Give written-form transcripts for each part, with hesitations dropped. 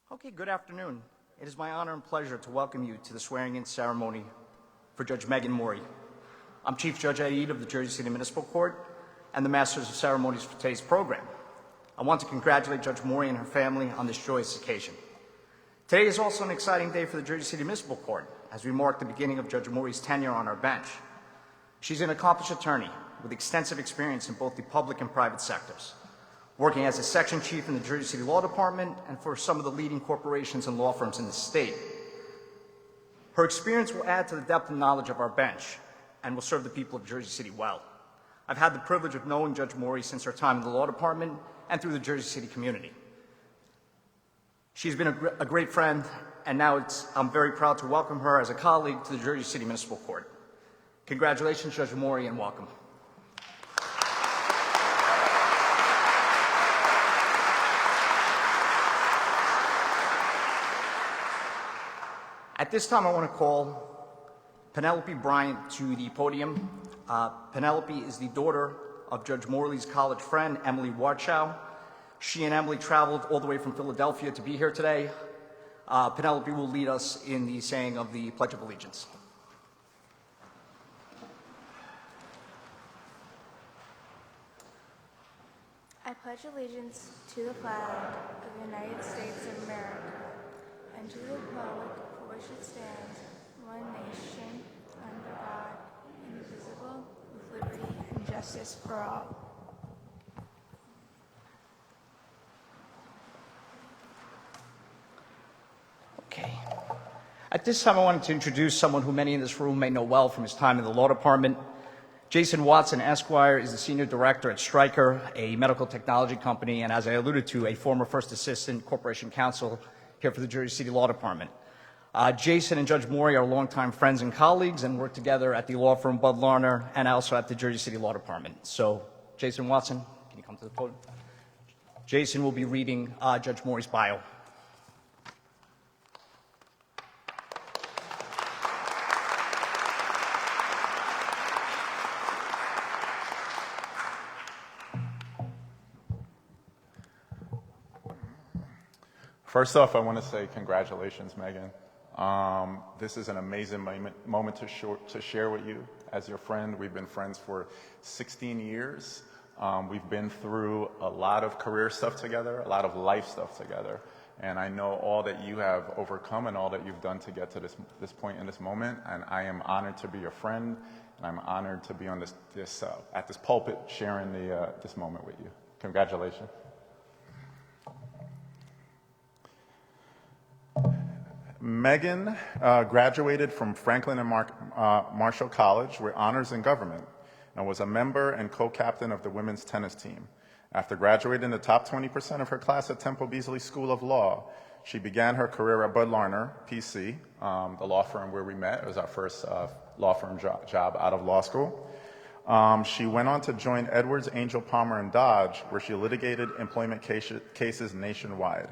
Okay, good afternoon. It is my honor and pleasure to welcome you to the swearing-in ceremony for Judge Megan Morey. I'm Chief Judge Aid of the Jersey City Municipal Court and the Masters of Ceremonies for today's program. I want to congratulate Judge Morey and her family on this joyous occasion. Today is also an exciting day for the Jersey City Municipal Court as we mark the beginning of Judge Morey's tenure on our bench. She's an accomplished attorney with extensive experience in both the public and private sectors, working as a section chief in the Jersey City Law Department and for some of the leading corporations and law firms in the state. Her experience will add to the depth and knowledge of our bench and will serve the people of Jersey City well. I've had the privilege of knowing Judge Morey since her time in the Law Department and through the Jersey City community. She's been a great friend, and now I'm very proud to welcome her as a colleague to the Jersey City Municipal Court. Congratulations, Judge Morey, and welcome. At this time, I want to call Penelope Bryant to the podium. Penelope is the daughter of Judge Morley's college friend, Emily Warchow. She and Emily traveled all the way from Philadelphia to be here today. Penelope will lead us in the saying of the Pledge of Allegiance. I pledge allegiance to the flag of the United States of America and to the republic for which it stands, one nation, under God, indivisible, with liberty and justice for all. Okay. At this time, I wanted to introduce someone who many in this room may know well from his time in the Law Department. Jason Watson, Esquire, is the Senior Director at Stryker, a medical technology company, and as I alluded to, a former First Assistant Corporation Counsel here for the Jersey City Law Department. Jason and Judge Morey are longtime friends and colleagues and work together at the law firm Bud Larner and also at the Jersey City Law Department. So, Jason Watson, can you come to the podium? Jason will be reading Judge Morey's bio. First off, I want to say congratulations, Megan. This is an amazing moment to share with you. As your friend, we've been friends for 16 years. We've been through a lot of career stuff together, a lot of life stuff together. And I know all that you have overcome and all that you've done to get to this point in this moment. And I am honored to be your friend, and I'm honored to be on at this pulpit sharing this moment with you. Congratulations. Megan graduated from Franklin and Marshall College with honors in government and was a member and co-captain of the women's tennis team. After graduating in the top 20% of her class at Temple Beasley School of Law, she began her career at Bud Larner, PC, the law firm where we met. It was our first law firm job out of law school. She went on to join Edwards, Angel, Palmer, and Dodge, where she litigated employment cases nationwide.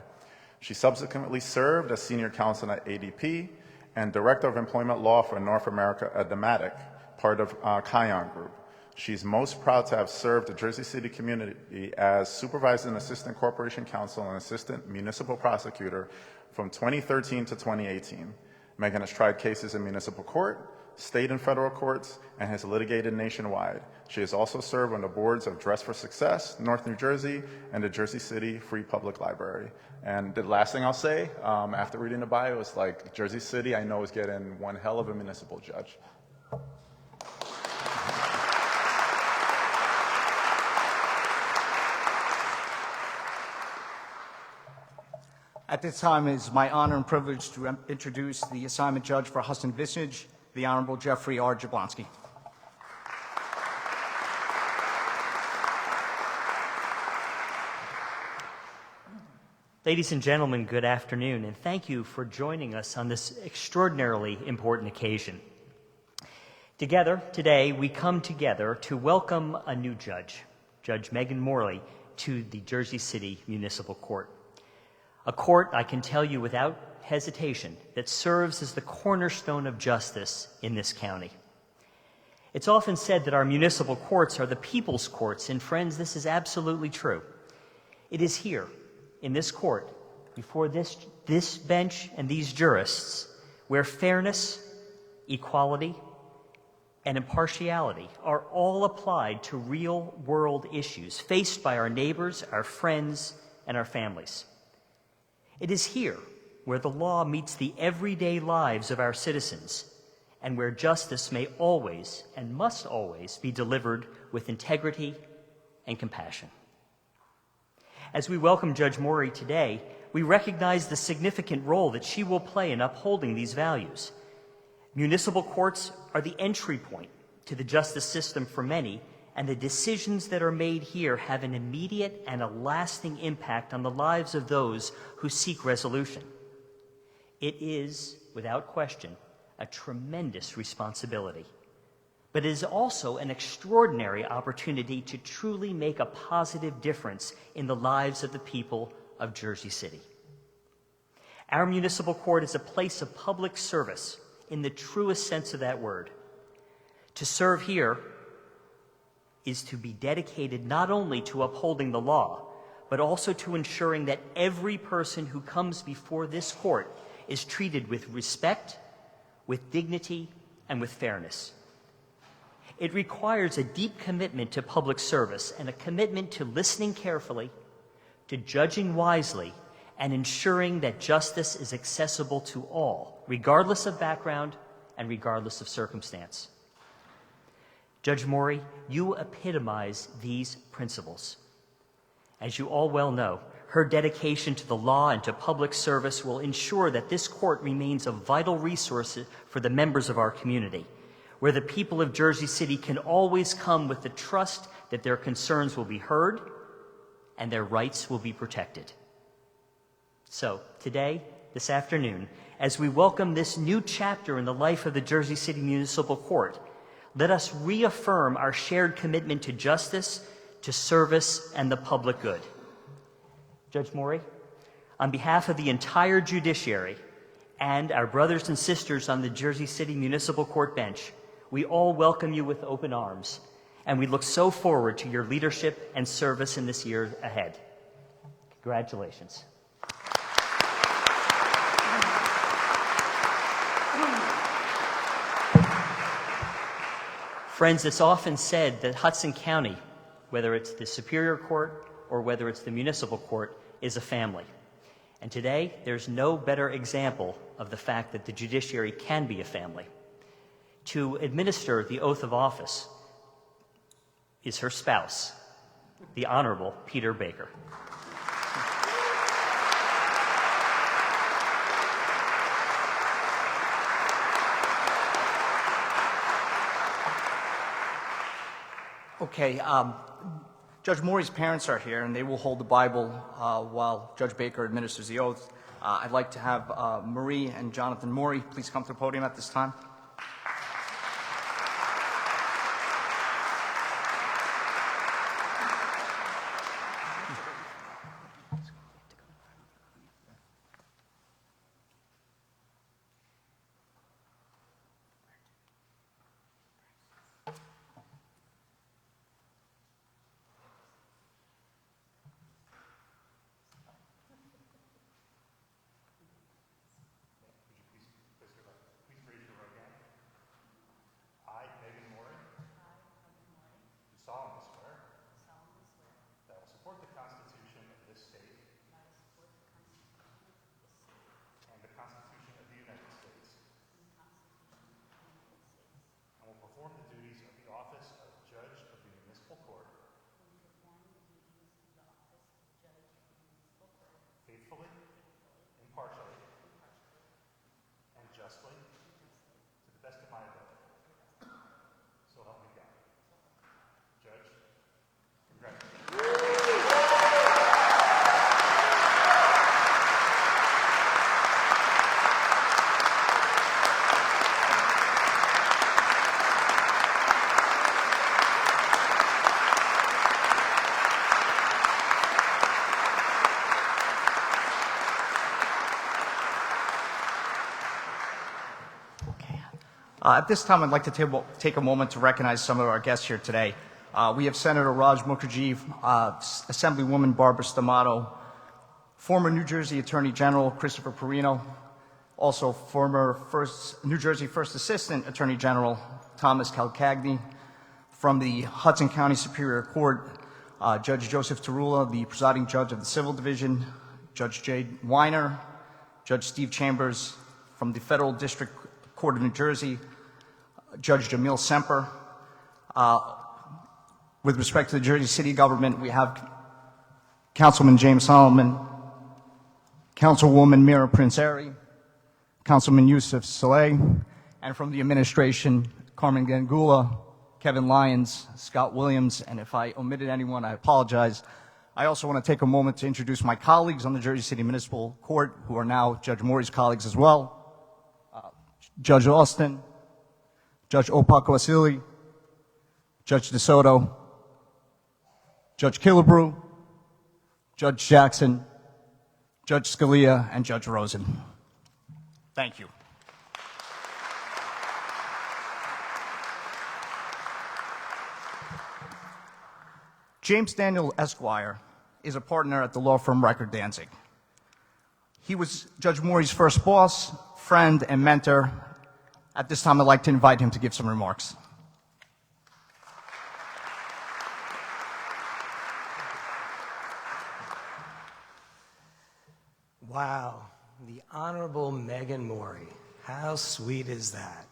She subsequently served as senior counsel at ADP and director of employment law for North America at Dematic, part of Kion Group. She's most proud to have served the Jersey City community as supervising assistant corporation counsel and assistant municipal prosecutor from 2013 to 2018. Megan has tried cases in municipal court, state and federal courts, and has litigated nationwide. She has also served on the boards of Dress for Success, North New Jersey, and the Jersey City Free Public Library. And the last thing I'll say, after reading the bio, is like Jersey City, I know, is getting one hell of a municipal judge. At this time, it is my honor and privilege to introduce the assignment judge for Hudson Visage, the Honorable Jeffrey R. Jablonski. Ladies and gentlemen, good afternoon, and thank you for joining us on this extraordinarily important occasion. Together, today, we come together to welcome a new judge, Judge Megan Morey, to the Jersey City Municipal Court. A court, I can tell you without hesitation, that serves as the cornerstone of justice in this county. It's often said that our municipal courts are the people's courts, and friends, this is absolutely true. It is here, in this court, before this bench and these jurists, where fairness, equality, and impartiality are all applied to real-world issues faced by our neighbors, our friends, and our families. It is here where the law meets the everyday lives of our citizens and where justice may always and must always be delivered with integrity and compassion. As we welcome Judge Morey today, we recognize the significant role that she will play in upholding these values. Municipal courts are the entry point to the justice system for many, and the decisions that are made here have an immediate and a lasting impact on the lives of those who seek resolution. It is, without question, a tremendous responsibility, but it is also an extraordinary opportunity to truly make a positive difference in the lives of the people of Jersey City. Our municipal court is a place of public service in the truest sense of that word. To serve here is to be dedicated not only to upholding the law, but also to ensuring that every person who comes before this court is treated with respect, with dignity, and with fairness. It requires a deep commitment to public service and a commitment to listening carefully, to judging wisely, and ensuring that justice is accessible to all, regardless of background and regardless of circumstance. Judge Morey, you epitomize these principles. As you all well know, her dedication to the law and to public service will ensure that this court remains a vital resource for the members of our community, where the people of Jersey City can always come with the trust that their concerns will be heard and their rights will be protected. So, today, this afternoon, as we welcome this new chapter in the life of the Jersey City Municipal Court, let us reaffirm our shared commitment to justice, to service, and the public good. Judge Morey, on behalf of the entire judiciary and our brothers and sisters on the Jersey City Municipal Court bench, we all welcome you with open arms, and we look so forward to your leadership and service in this year ahead. Congratulations. Friends, it's often said that Hudson County, whether it's the Superior Court or whether it's the Municipal Court, is a family. And today, there's no better example of the fact that the judiciary can be a family. To administer the oath of office is her spouse, the Honorable Peter Baker. Okay, Judge Morey's parents are here, and they will hold the Bible while Judge Baker administers the oath. I'd like to have Marie and Johnathan Morey please come to the podium at this time. I, Megan Morey, do solemnly swear that I will support the Constitution of this state and the Constitution of the United States, and will perform the duties of the office of Judge of the Municipal Court faithfully, impartially, and justly to the best of my ability. So help me God. Judge, congratulations. At this time, I'd like to take a moment to recognize some of our guests here today. We have Senator Raj Mukherjee, Assemblywoman Barbara Stamato, former New Jersey Attorney General Christopher Perino, also former New Jersey First Assistant Attorney General Thomas Calcagni, from the Hudson County Superior Court, Judge Joseph Tarula, the presiding judge of the Civil Division, Judge Jade Weiner, Judge Steve Chambers from the Federal District Court of New Jersey, Judge Jamil Semper. With respect to the Jersey City government, we have Councilman James Solomon, Councilwoman Mira Prince-Airy, Councilman Yusuf Saleh, and from the administration, Carmen Gangula, Kevin Lyons, Scott Williams, and if I omitted anyone, I apologize. I also want to take a moment to introduce my colleagues on the Jersey City Municipal Court, who are now Judge Morey's colleagues as well. Judge Austin, Judge Opak Vasili, Judge DeSoto, Judge Killebrew, Judge Jackson, Judge Scalia, and Judge Rosen. Thank you. James Daniel Esquire is a partner at the law firm Reichert Danzig. He was Judge Morey's first boss, friend, and mentor. At this time, I'd like to invite him to give some remarks. Wow, the Honorable Megan Morey. How sweet is that?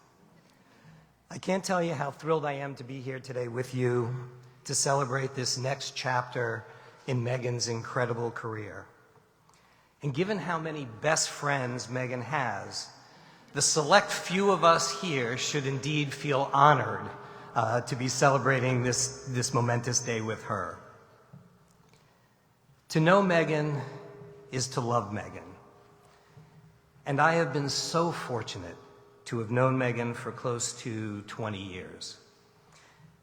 I can't tell you how thrilled I am to be here today with you to celebrate this next chapter in Megan's incredible career. And given how many best friends Megan has, the select few of us here should indeed feel honored to be celebrating this momentous day with her. To know Megan is to love Megan. And I have been so fortunate to have known Megan for close to 20 years.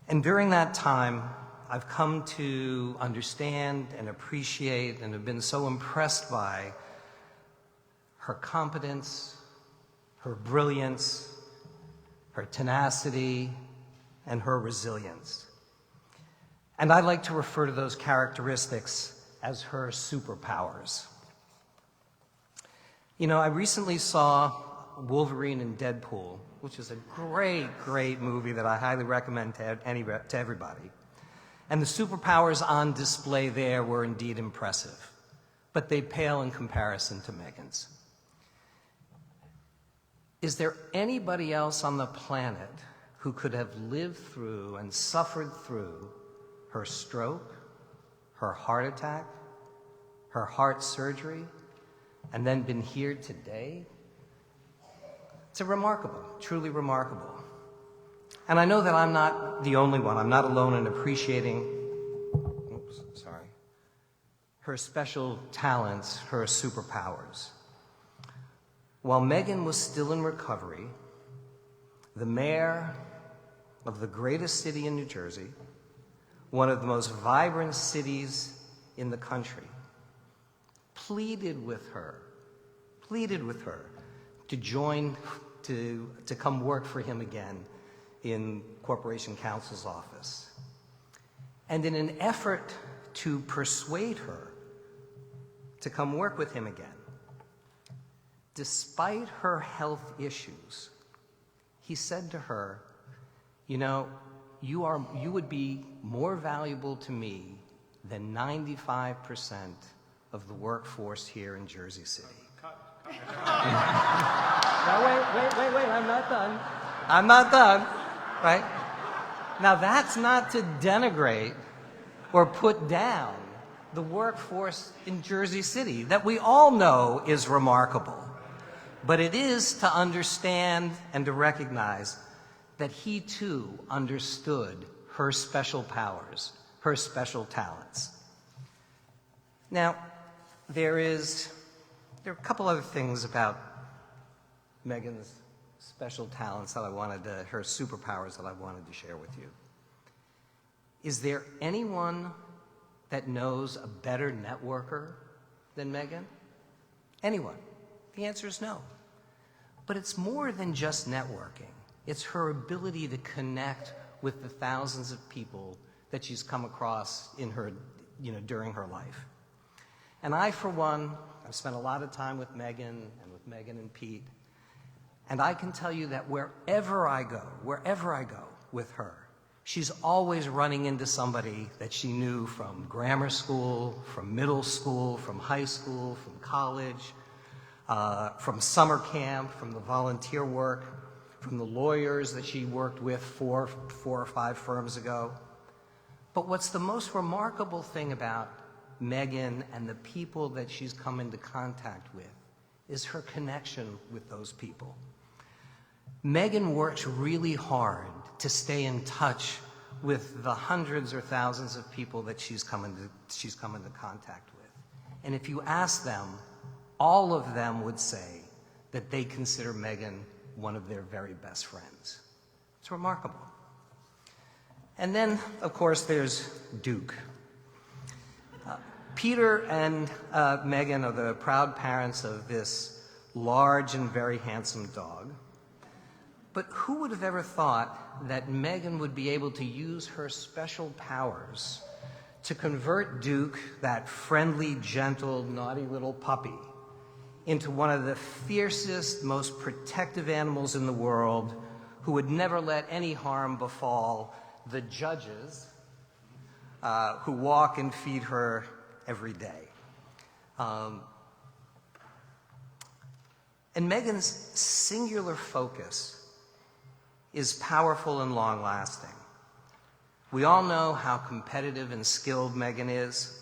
And during that time, I've come to understand and appreciate and have been so impressed by her competence, her brilliance, her tenacity, and her resilience. And I like to refer to those characteristics as her superpowers. You know, I recently saw Wolverine and Deadpool, which is a great, great movie that I highly recommend to everybody. And the superpowers on display there were indeed impressive, but they pale in comparison to Megan's. Is there anybody else on the planet who could have lived through and suffered through her stroke, her heart attack, her heart surgery, and then been here today? It's remarkable, truly remarkable. And I know that I'm not the only one. I'm not alone in appreciating, her special talents, her superpowers. While Megan was still in recovery, the mayor of the greatest city in New Jersey, one of the most vibrant cities in the country, pleaded with her to join, to come work for him again in Corporation Counsel's office. And in an effort to persuade her to come work with him again, despite her health issues, he said to her, you know, you would be more valuable to me than 95% of the workforce here in Jersey City. Now, wait, I'm not done, right? Now, that's not to denigrate or put down the workforce in Jersey City that we all know is remarkable. But it is to understand and to recognize that he too understood her special powers, her special talents. Now, there are a couple other things about Megan's special talents that her superpowers that I wanted to share with you. Is there anyone that knows a better networker than Megan? Anyone? The answer is no. But it's more than just networking. It's her ability to connect with the thousands of people that she's come across in her, during her life. And I, for one, I've spent a lot of time with Megan and Pete, and I can tell you that wherever I go with her, she's always running into somebody that she knew from grammar school, from middle school, from high school, from college, from summer camp, from the volunteer work, from the lawyers that she worked with four or five firms ago. But what's the most remarkable thing about Megan and the people that she's come into contact with is her connection with those people. Megan works really hard to stay in touch with the hundreds or thousands of people that she's come into contact with. And if you ask them, all of them would say that they consider Megan one of their very best friends. It's remarkable. And then, of course, there's Duke. Peter and Megan are the proud parents of this large and very handsome dog. But who would have ever thought that Megan would be able to use her special powers to convert Duke, that friendly, gentle, naughty little puppy, into one of the fiercest, most protective animals in the world, who would never let any harm befall the judges who walk and feed her every day. And Megan's singular focus is powerful and long-lasting. We all know how competitive and skilled Megan is,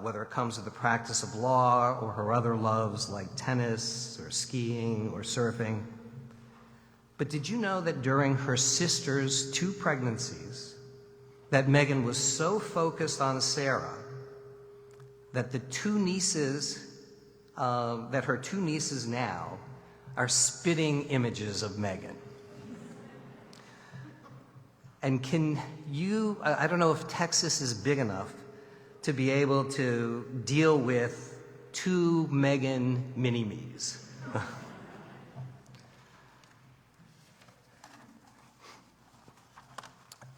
whether it comes to the practice of law or her other loves like tennis or skiing or surfing. But did you know that during her sister's 2 pregnancies, that Megan was so focused on Sarah that her 2 nieces now are spitting images of Megan? And can you, I don't know if Texas is big enough to be able to deal with 2 Megan mini-me's.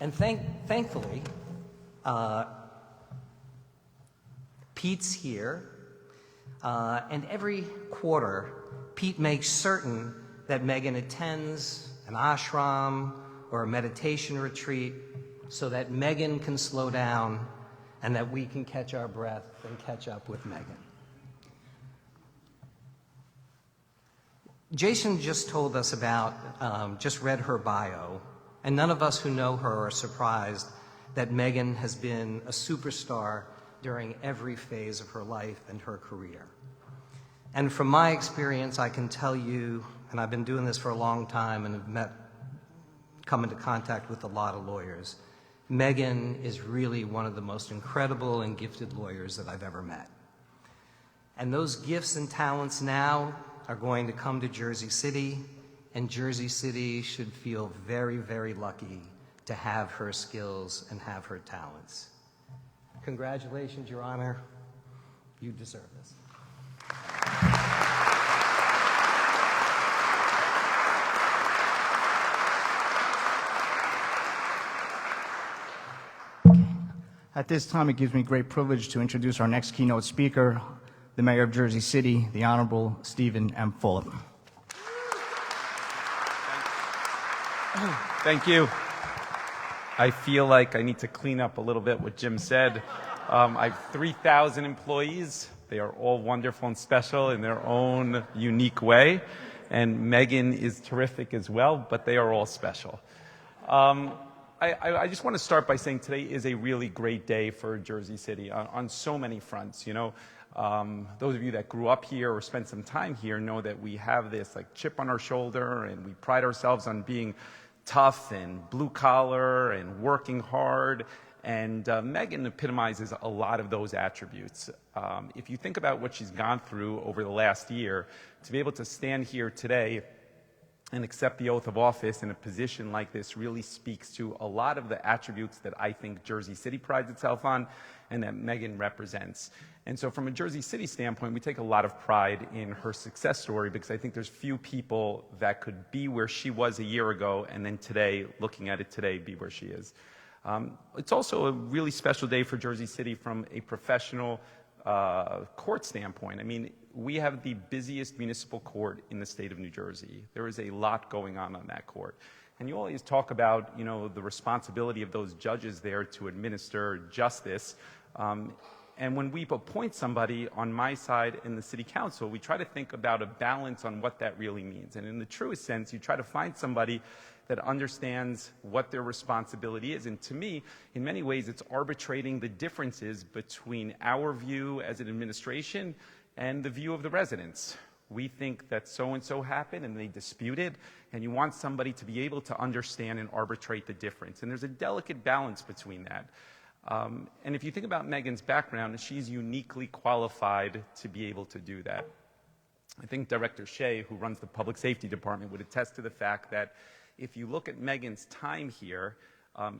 And thankfully, Pete's here, and every quarter, Pete makes certain that Megan attends an ashram or a meditation retreat so that Megan can slow down and that we can catch our breath and catch up with Megan. Jason just told us about, just read her bio, and none of us who know her are surprised that Megan has been a superstar during every phase of her life and her career. And from my experience, I can tell you, and I've been doing this for a long time and have come into contact with a lot of lawyers, Megan is really one of the most incredible and gifted lawyers that I've ever met. And those gifts and talents now are going to come to Jersey City, and Jersey City should feel very, very lucky to have her skills and have her talents. Congratulations, Your Honor. You deserve this. At this time, it gives me great privilege to introduce our next keynote speaker, the Mayor of Jersey City, the Honorable Stephen M. Fulop. Thank you. I feel like I need to clean up a little bit what Jim said. I have 3,000 employees. They are all wonderful and special in their own unique way. And Megan is terrific as well, but they are all special. I just want to start by saying today is a really great day for Jersey City on so many fronts. You know, those of you that grew up here or spent some time here know that we have this like chip on our shoulder, and we pride ourselves on being tough and blue collar and working hard. And Megan epitomizes a lot of those attributes. If you think about what she's gone through over the last year, to be able to stand here today and accept the oath of office in a position like this really speaks to a lot of the attributes that I think Jersey City prides itself on and that Megan represents. And so from a Jersey City standpoint, we take a lot of pride in her success story, because I think there's few people that could be where she was a year ago and then today, looking at it today, be where she is. It's also a really special day for Jersey City from a professional court standpoint, I mean, we have the busiest municipal court in the state of New Jersey. There is a lot going on that court. And you always talk about, you know, the responsibility of those judges there to administer justice. And when we appoint somebody on my side in the city council, we try to think about a balance on what that really means. And in the truest sense, you try to find somebody that understands what their responsibility is. And to me, in many ways, it's arbitrating the differences between our view as an administration and the view of the residents. We think that so-and-so happened and they dispute it, and you want somebody to be able to understand and arbitrate the difference. And there's a delicate balance between that. And if you think about Megan's background, she's uniquely qualified to be able to do that. I think Director Shea, who runs the Public Safety Department, would attest to the fact that if you look at Megan's time here,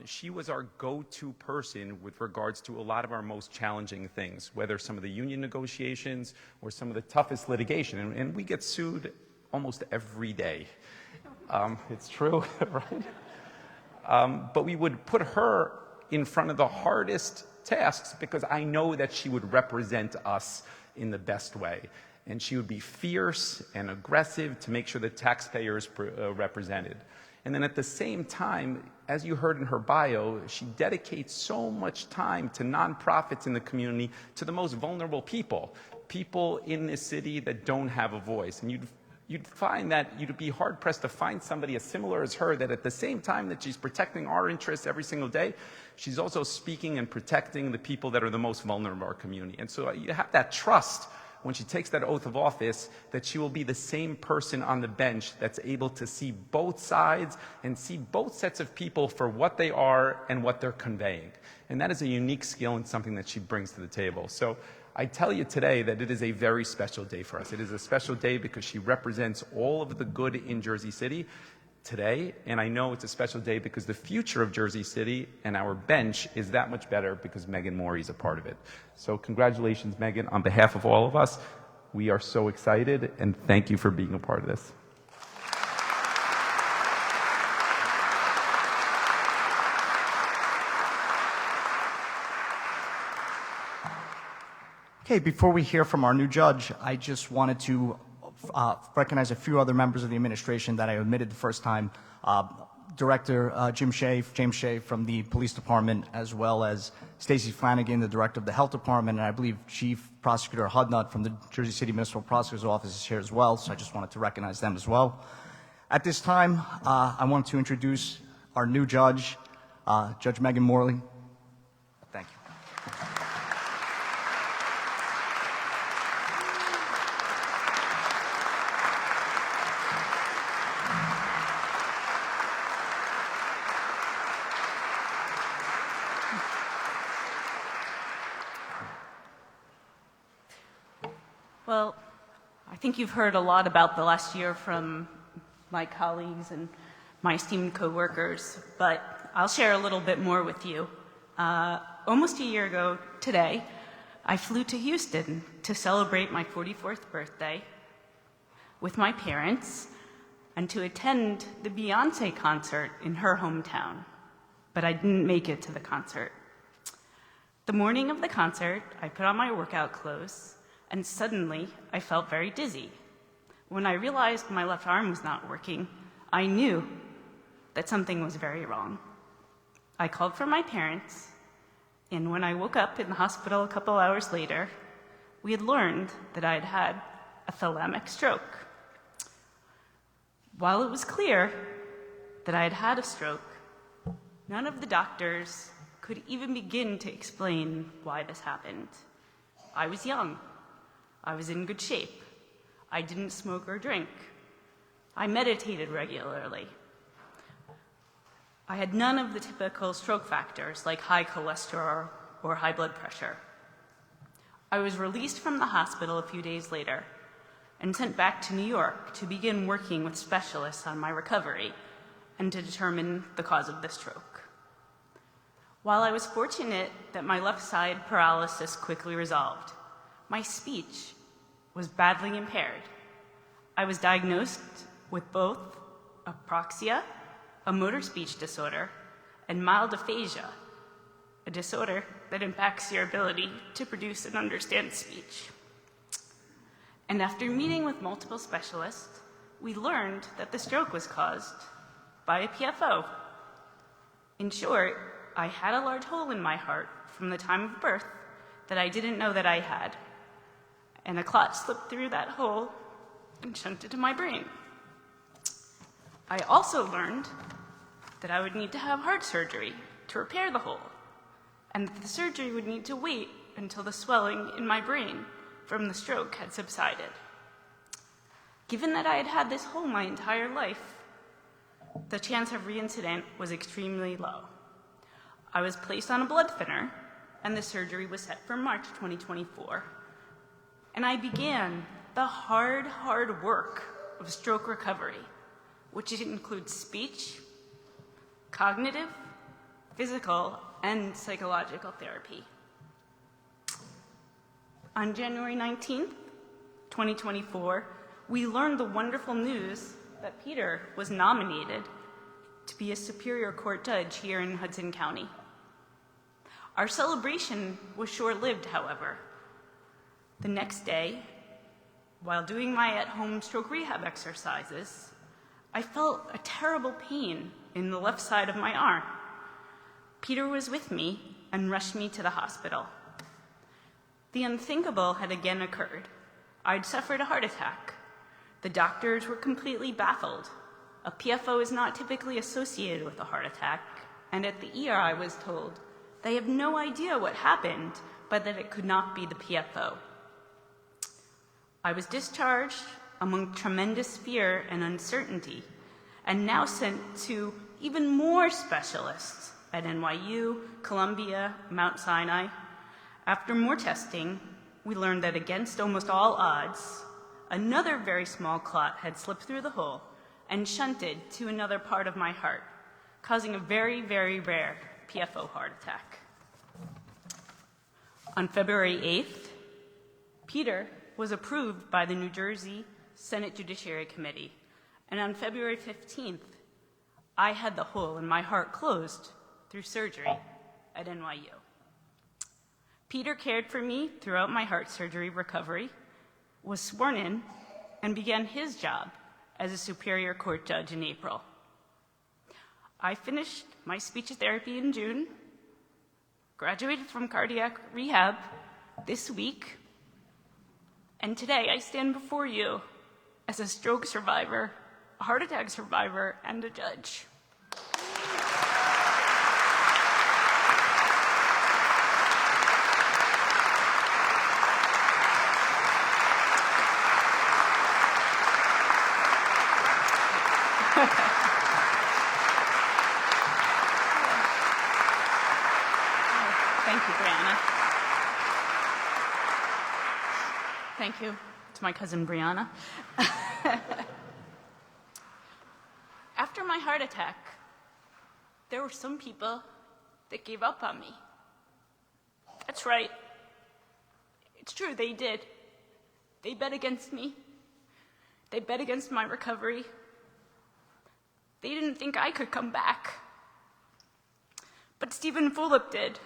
she was our go-to person with regards to a lot of our most challenging things, whether some of the union negotiations or some of the toughest litigation. And we get sued almost every day. It's true, right? But we would put her in front of the hardest tasks because I know that she would represent us in the best way. And she would be fierce and aggressive to make sure the taxpayers represented. And then at the same time, as you heard in her bio, she dedicates so much time to nonprofits in the community, to the most vulnerable people, people in this city that don't have a voice. And you'd find that you'd be hard-pressed to find somebody as similar as her that at the same time that she's protecting our interests every single day, she's also speaking and protecting the people that are the most vulnerable in our community. And so you have that trust when she takes that oath of office that she will be the same person on the bench that's able to see both sides and see both sets of people for what they are and what they're conveying. And that is a unique skill and something that she brings to the table. So I tell you today that it is a very special day for us. It is a special day because she represents all of the good in Jersey City today, and I know it's a special day because the future of Jersey City and our bench is that much better because Megan Morey is a part of it. So congratulations, Megan. On behalf of all of us, we are so excited, and thank you for being a part of this. Okay, before we hear from our new judge, I just wanted to recognize a few other members of the administration that I omitted the first time. Director James Shea from the Police Department, as well as Stacey Flanagan, the Director of the Health Department, and I believe Chief Prosecutor Hudnut from the Jersey City Municipal Prosecutor's Office is here as well, so I just wanted to recognize them as well. At this time, I want to introduce our new judge, Judge Megan Morey. Thank you. Well, I think you've heard a lot about the last year from my colleagues and my esteemed coworkers, but I'll share a little bit more with you. Almost a year ago today, I flew to Houston to celebrate my 44th birthday with my parents and to attend the Beyoncé concert in her hometown, but I didn't make it to the concert. The morning of the concert, I put on my workout clothes, and suddenly I felt very dizzy. When I realized my left arm was not working, I knew that something was very wrong. I called for my parents, and when I woke up in the hospital a couple hours later, we had learned that I had had a thalamic stroke. While it was clear that I had had a stroke, none of the doctors could even begin to explain why this happened. I was young. I was in good shape. I didn't smoke or drink. I meditated regularly. I had none of the typical stroke factors like high cholesterol or high blood pressure. I was released from the hospital a few days later and sent back to New York to begin working with specialists on my recovery and to determine the cause of the stroke. While I was fortunate that my left side paralysis quickly resolved, my speech was badly impaired. I was diagnosed with both apraxia, a motor speech disorder, and mild aphasia, a disorder that impacts your ability to produce and understand speech. And after meeting with multiple specialists, we learned that the stroke was caused by a PFO. In short, I had a large hole in my heart from the time of birth that I didn't know that I had, and a clot slipped through that hole and shunted to my brain. I also learned that I would need to have heart surgery to repair the hole, and that the surgery would need to wait until the swelling in my brain from the stroke had subsided. Given that I had had this hole my entire life, the chance of reincident was extremely low. I was placed on a blood thinner, and the surgery was set for March 2024. And I began the hard work of stroke recovery, which includes speech, cognitive, physical, and psychological therapy. On January 19th, 2024, we learned the wonderful news that Peter was nominated to be a Superior Court judge here in Hudson County. Our celebration was short-lived, however. The next day, while doing my at-home stroke rehab exercises, I felt a terrible pain in the left side of my arm. Peter was with me and rushed me to the hospital. The unthinkable had again occurred. I'd suffered a heart attack. The doctors were completely baffled. A PFO is not typically associated with a heart attack, and at the ER I was told they have no idea what happened, but that it could not be the PFO. I was discharged among tremendous fear and uncertainty, and now sent to even more specialists at NYU, Columbia, Mount Sinai. After more testing, we learned that against almost all odds, another very small clot had slipped through the hole and shunted to another part of my heart, causing a very, very rare PFO heart attack. On February 8th, Peter was approved by the New Jersey Senate Judiciary Committee, and on February 15th, I had the hole in my heart closed through surgery at NYU. Peter cared for me throughout my heart surgery recovery, was sworn in, and began his job as a Superior Court judge in April. I finished my speech therapy in June, graduated from cardiac rehab this week, and today I stand before you as a stroke survivor, a heart attack survivor, and a judge. Thank you, Brianna. Thank you to my cousin, Brianna. After my heart attack, there were some people that gave up on me. That's right. It's true, they did. They bet against me. They bet against my recovery. They didn't think I could come back. But Stephen Fulop did.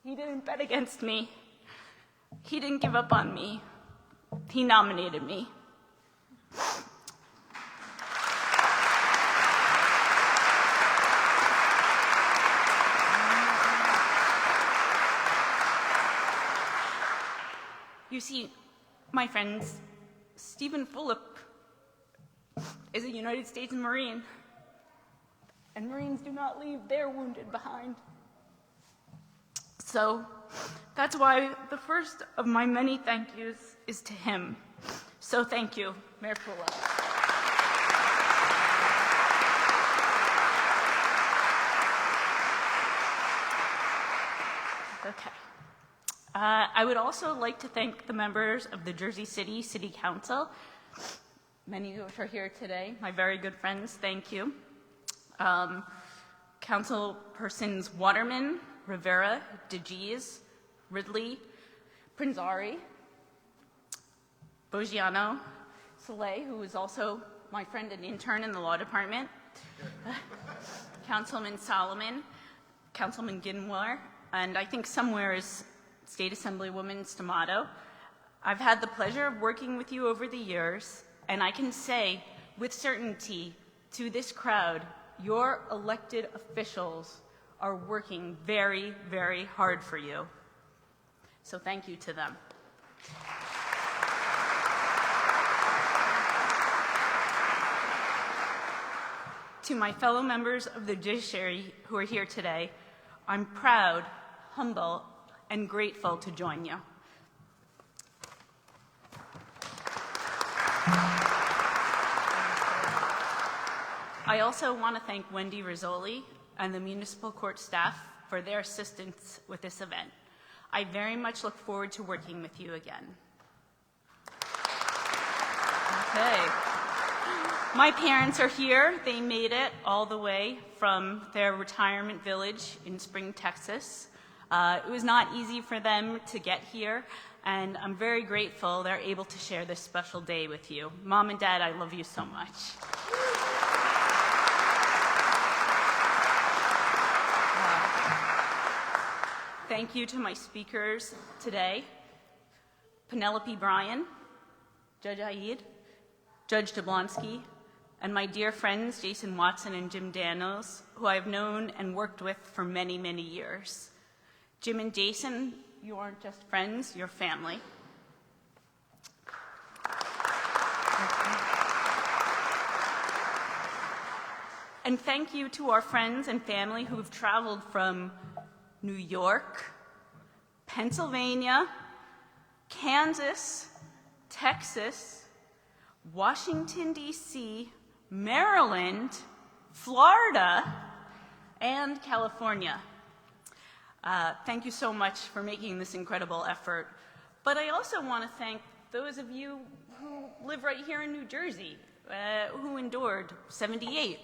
He didn't bet against me. He didn't give up on me. He nominated me. You see, my friends, Stephen Fulop is a United States Marine, and Marines do not leave their wounded behind. So that's why the first of my many thank yous is to him. So thank you, Mayor Fulop. Okay. I would also like to thank the members of the Jersey City City Council, many of which are here today, my very good friends, thank you. Councilpersons Waterman, Rivera, DeGees, Ridley, Prinzari, Bogiano, Soleil, who is also my friend and intern in the law department, Councilman Solomon, Councilman Gilmore, and I think somewhere is State Assemblywoman Stamato. I've had the pleasure of working with you over the years, and I can say with certainty to this crowd, your elected officials are working very, very hard for you. So thank you to them. To my fellow members of the judiciary who are here today, I'm proud, humble, and grateful to join you. I also want to thank Wendy Rizzoli and the Municipal Court staff for their assistance with this event. I very much look forward to working with you again. Okay. My parents are here. They made it all the way from their retirement village in Spring, Texas. It was not easy for them to get here, and I'm very grateful they're able to share this special day with you. Mom and Dad, I love you so much. Thank you to my speakers today, Penelope Bryan, Judge Aid, Judge Jablonski, and my dear friends Jason Watson and Jim Daniels, who I've known and worked with for many, many years. Jim and Jason, you aren't just friends, you're family. And thank you to our friends and family who've traveled from New York, Pennsylvania, Kansas, Texas, Washington, D.C., Maryland, Florida, and California. Thank you so much for making this incredible effort. But I also want to thank those of you who live right here in New Jersey, who endured 78,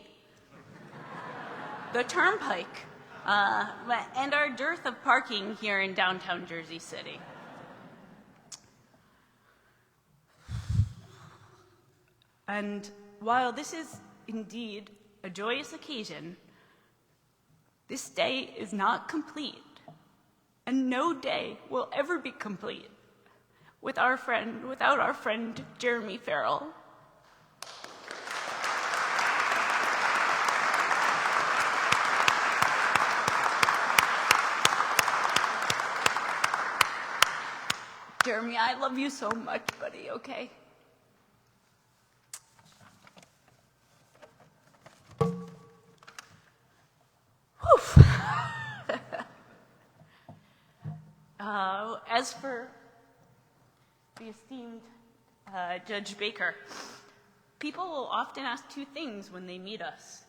the Turnpike, and our dearth of parking here in downtown Jersey City. And while this is indeed a joyous occasion, this day is not complete, and no day will ever be complete without our friend Jeremy Farrell. Jeremy, I love you so much, buddy, okay? As for the esteemed Judge Baker, people will often ask two things when they meet us.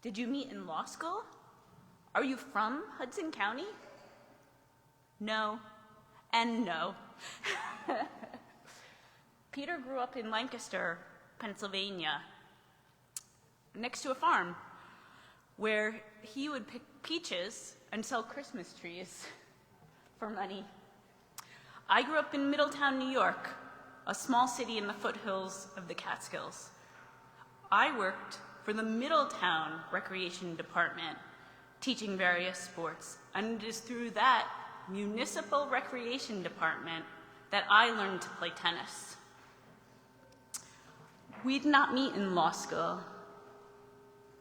Did you meet in law school? Are you from Hudson County? No, and no. Peter grew up in Lancaster, Pennsylvania, next to a farm where he would pick peaches and sell Christmas trees for money. I grew up in Middletown, New York, a small city in the foothills of the Catskills. I worked for the Middletown Recreation Department, teaching various sports, and it is through that Municipal Recreation Department that I learned to play tennis. We did not meet in law school.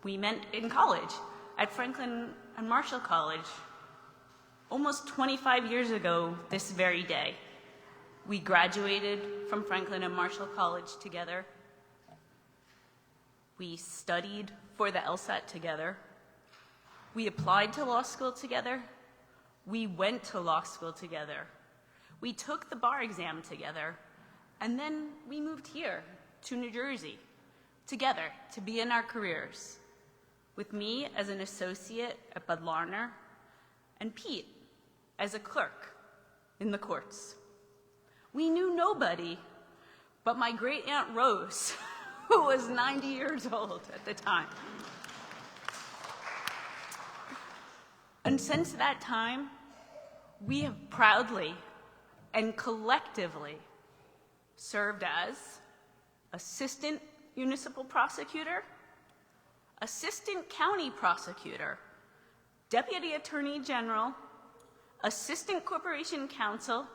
We met in college, at Franklin and Marshall College, almost 25 years ago this very day. We graduated from Franklin and Marshall College together. We studied for the LSAT together. We applied to law school together. We went to law school together. We took the bar exam together. And then we moved here to New Jersey together to begin our careers, with me as an associate at Bud Larner and Pete as a clerk in the courts. We knew nobody but my great Aunt Rose, who was 90 years old at the time. And since that time, we have proudly and collectively served as assistant municipal prosecutor, assistant county prosecutor, Deputy Attorney General, Assistant Corporation Counsel,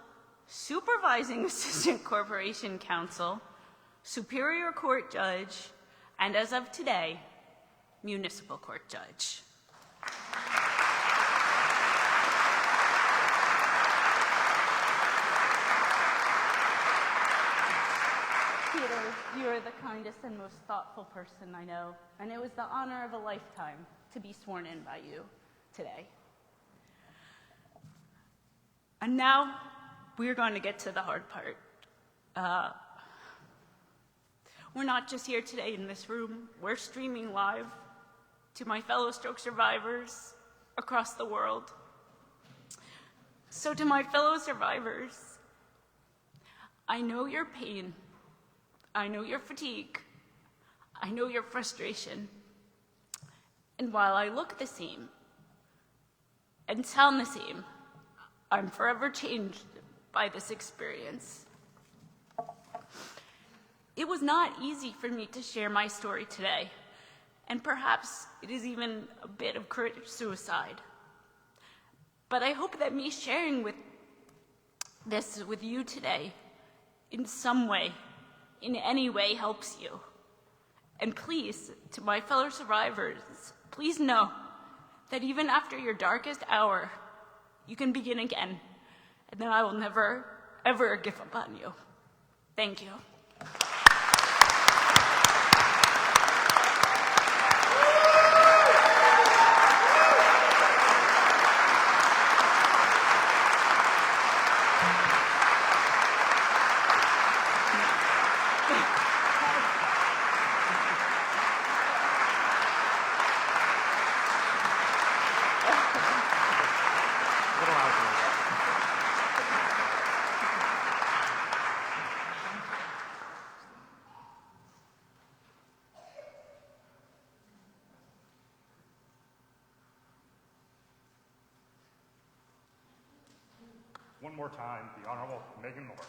Supervising Assistant Corporation Counsel, Superior Court Judge, and as of today, Municipal Court Judge. Peter, you are the kindest and most thoughtful person I know, and it was the honor of a lifetime to be sworn in by you today. And now, we're going to get to the hard part. We're not just here today in this room, we're streaming live to my fellow stroke survivors across the world. So to my fellow survivors, I know your pain, I know your fatigue, I know your frustration, and while I look the same and sound the same, I'm forever changed by this experience. It was not easy for me to share my story today, and perhaps it is even a bit of career suicide. But I hope that me sharing this with you today in some way, in any way, helps you. And please, to my fellow survivors, please know that even after your darkest hour, you can begin again, and that I will never, ever give up on you. Thank you. One more time, the Honorable Megan Morey.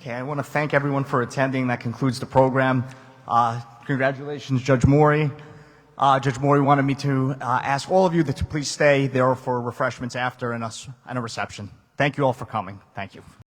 Okay, I want to thank everyone for attending. That concludes the program. Congratulations, Judge Morey. Judge Morey wanted me to ask all of you to please stay there for refreshments after and a reception. Thank you all for coming. Thank you.